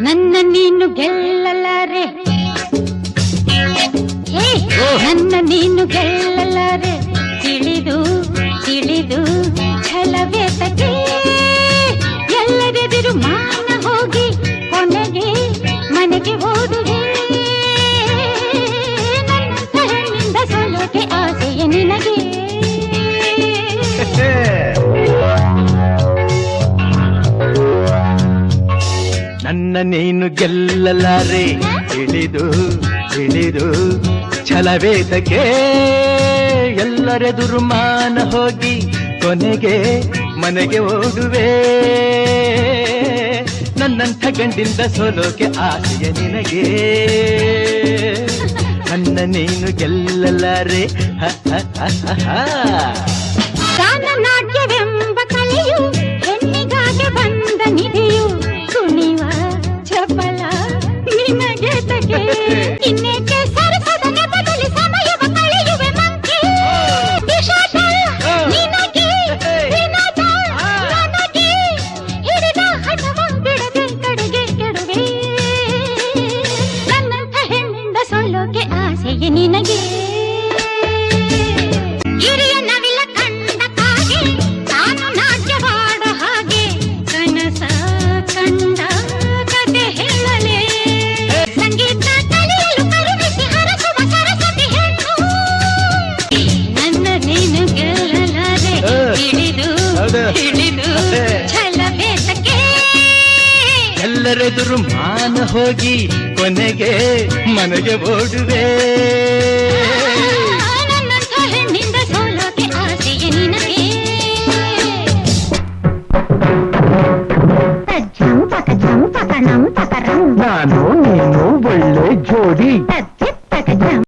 ನನ್ನ ನೀನು ಗೆಲ್ಲಲಾರೆ, ನನ್ನ ನೀನು ಗೆಲ್ಲಲಾರೆ, ತಿಳಿದು ತಿಳಿದು ಛಲವೇತಕ್ಕೆ ಎಲ್ಲರೆದುರು ಮಾನ ಹೋಗಿ ಕೊನೆಗೆ ಮನೆಗೆ ಓದುವೆ. ನನ್ನ ಹೆಣ್ಣಿಂದ ಸೋಲೋಕೆ ಆಸೆಯ ನಿನಗೆ. ನನ್ನ ನೀನು ಗೆಲ್ಲಲಾರೆ, ತಿಳಿದು ತಿಳಿದು ಛಲವೇತಕ್ಕೆ ಎಲ್ಲರೆದುರು ಮಾನ ಹೋಗಿ ಕೊನೆಗೆ ಮನೆಗೆ ಓಡುವೆ. ನನ್ನಂಥ ಗಂಡಿಂದ ಸೋಲೋಕೆ ಆಸೆಯ ನಿನಗೆ. ನನ್ನ ನೀನು ಗೆಲ್ಲಲಾರೆ. ಗಾನನಾಟ್ಯವೆಂಬ ಕಲೆಯು ಹೆಣ್ಣಿಗಾಗಿ ಬಂದ ನಿಧಿಯು, ಕುಣಿವ ಚಪಲ ನಿನಗೆ ತಗೆ. ಇನ್ನೇಕೆ ಸರಸದ ನೆಪದಲ್ಲಿ ಸಮಯವ ಕಳೆಯುವೆ ಮಂಕೆ. ವಿಷಾದ ನಿನಗೆ, ವಿನೋದ ನನಗೆ, ಹಿಡಿದ ಹಠವ ಬಿಡದೆ ಕಡೆಗೆ ಕೆಡುವೆ. ನನ್ನಂಥ ಹೆಣ್ಣಿಂದ ಸೋಲೋಕೆ ಆಸೆಯೇ ನಿನಗೆ. ಹಿರಿಯ ನವಿಲ ಕಂಡ ಕಾಗೆ ತಾನು ನಾಟ್ಯವಾಡ ಹಾಗೆ, ಕನಸ ಕಂಡ ಕತೆ ಹೇಳಲೇ. ಸಂಗೀತ ಕಲಿಯಲು ಕರುಣಿಸಿ ಹರಸುವ ಸರಸ್ವತಿ ಹೆಣ್ಣು. ನನ್ನ ನೀನು ಗೆಲ್ಲಲಾರೆ, ತಿಳಿದು ತಿಳಿದು ಛಲವೇತಕ್ಕೆ ಎಲ್ಲರೆದುರು ಮಾನ ಹೋಗಿ ಕೊನೆಗೆ ಮನೆಗೆ ಓಡುವೆ. ನನ್ನಂಥ ಹೆಣ್ಣಿಂದ ಸೋಲೋಕೆ ಆಸೆಯೇ ನಿನಗೆ. ತಜ್ಜಂ ತಕಜಂ ತಕಣಂ ತಕರಂ ನಾನು ನೀನು ಒಳ್ಳೆ ಜೋಡಿ.